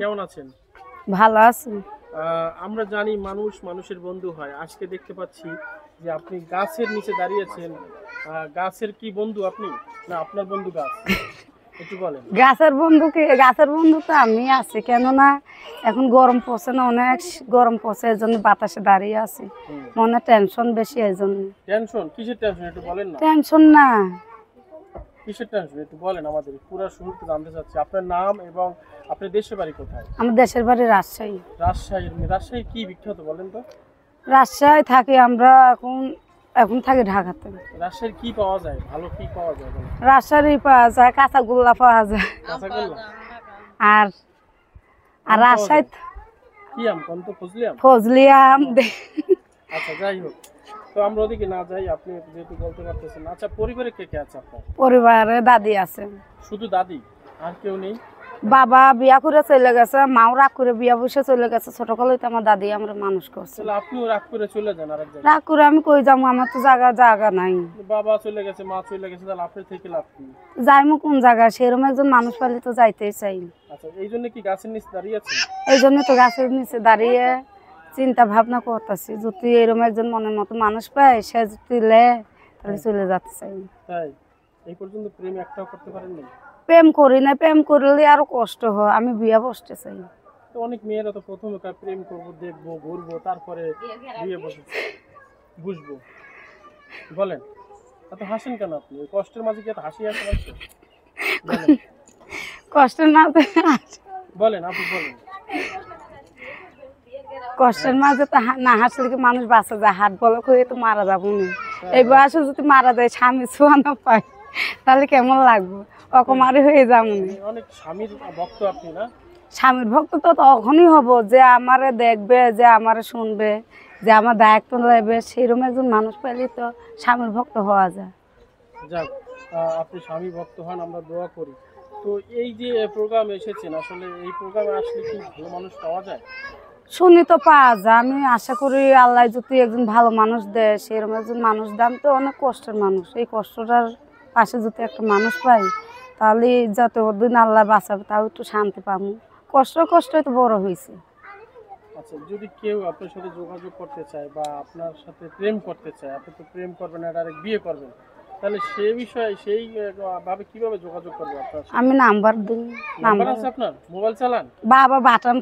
কেমন আছেন? ভালো আছি। আমরা জানি মানুষ মানুষের বন্ধু হয়। আজকে দেখতে পাচ্ছি যে আপনি গাছের নিচে দাঁড়িয়েছেন। গাছের কি বন্ধু আপনি? না আপনার বন্ধু গাছ? একটু বলেন। গাছের বন্ধু তো আমি আছি, কেননা এখন গরম পড়ছে না, অনেক গরম পড়ছে, এই জন্য বাতাসে দাঁড়িয়ে আছি। মনে টেনশন বেশি, এই জন্য। টেনশন? কিসের টেনশন একটু বলেন না? টেনশন না, কিসের টেনশন একটু বলেন আমাদের। পুরো শুরুতে জানতে চাচ্ছি আপনার নাম এবং আপনার দেশের বাড়ি কোথায়? আমার দেশের বাড়ি রাজশাহী। রাজশাহী কি বিখ্যাত বলেন তো? রাজশাহী থাকি আমরা, এখন থাকি ঢাকাতে। রাজশাহীর কি পাওয়া যায়? ভালো কি পাওয়া যায় বলেন? রাজশাহী পাওয়া যায়, কাঁচাগোল্লা পাওয়া যায়। কাঁচাগোল্লা? আর আর রাজশাহী কি আম? কোন তো ফজলি আম? ফজলি আম। আচ্ছা যাই হোক, তো আমরা ওদিকে না যাই, আপনি যেহেতু বলতে পারতেছেন। আচ্ছা, পরিবারে কে কে আছে আপনার? পরিবারে দাদি আছে। শুধু দাদি, আর কেউ নেই? বাবা বিয়া করে চলে গেছে, মাও রাগ করে বিয়া বসে চলে গেছে। ছোটকালে তো আমার দাদি আমরা মানুষ করছে। তাহলে আপনিও রাগ করে চলে যান আরেক জায়গায়? রাগ করে আমি কই যাবো, আমার তো জায়গা নাই। বাবা চলে গেছে, মা চলে গেছে, তাহলে আপনি থেকে লাভ কি? যাইমু কোন জায়গায়? সেরকম একজন মানুষ পাইলে তো যাইতেই চাই। আচ্ছা, এই জন্য কি গাছের নিচে দাঁড়িয়ে আছেন? এই জন্য তো গাছের নিচে দাঁড়িয়ে চিন্তা ভাবনা করতেছি, যদি এরকম একজন মনের মতো মানুষ পাই, সে যদি তাহলে চলে যেতে চাই। তাই? এই পর্যন্ত প্রেম একটাও করতে পারেননি? প্রেম করি না, প্রেম করলে আরো কষ্ট হয়। আমি বিয়ে বসতে চাই। তো অনেক মেয়েরা তো প্রথমে প্রেম করবো, দেখবো, ঘুরবো, তারপরে বিয়ে বুঝবো। বলেন, এত হাসেন কেন আপনি? ওই কষ্টের মাঝে কি এত হাসি আসে? বলেন। কষ্টের মাঝে বলেন, আপনি বলেন। কষ্টের মাঝে তো না হাসলে কি মানুষ বাঁচা যায়? হাট বলক হয়ে তো মারা যাবো না। এই বয়সে যদি মারা যায়, স্বামী ছোঁয়া না পায়, তাহলে কেমন লাগবে? অকমারি হয়ে যাবো না। অনেক স্বামীর ভক্ত আপনি না? স্বামীর ভক্ত তো তখনই হব যে আমারে দেখবে, যে আমারে শুনবে, যে আমার দায়িত্ব নেবে। সেরকম একজন মানুষ পেলে তো স্বামীর ভক্ত হওয়া যায়। যাক, আপনি স্বামী ভক্ত হন, আমরা দোয়া করি। তো এই যে প্রোগ্রাম এসেছেন, আসলে এই প্রোগ্রামে আসলে কি ভালো মানুষ পাওয়া যায়? শুনি তো পাওয়া যায়। আমি আশা করি আল্লাহ যদি একজন ভালো মানুষ দেয়, সেরকম একজন মানুষ দাম তো অনেক কষ্টের মানুষ। এই কষ্টটার পাশে যদি একটা মানুষ পাই, তাহলে যতদিন আল্লাহ বাঁচাবে তাও একটু শান্তি পাবো। কষ্টই তো বড় হয়েছে। আচ্ছা, যদি কেউ আপনার সাথে যোগাযোগ করতে চায় বা আপনার সাথে প্রেম করতে চায়, আপনি তো প্রেম করবেন না, ডাইরেক্ট বিয়ে করবেন, তাহলে সেই বিষয়ে ভাবে কিভাবে যোগাযোগ করবে আপনার সাথে? আমি নাম্বার দিই। নাম্বার আছে আপনার? মোবাইল চালান? বাবা বাটাম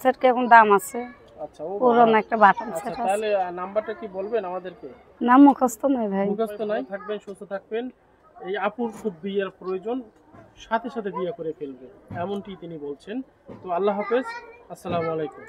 সেট কেমন দাম আছে? আচ্ছা, পুরনো একটা বাটাম আচ্ছা, সেট আছে। তাহলে নাম্বারটা কি বলবেন আমাদেরকে? না, মুখস্থ নয় ভাই। মুখস্থ নাই? থাকবেন, সুস্থ থাকবেন। এই আপুর খুব বিয়ের প্রয়োজন, সাথে সাথে বিয়ে করে ফেলবে, এমনটি তিনি বলছেন। তো আল্লাহ হাফেজ, আসসালামু আলাইকুম।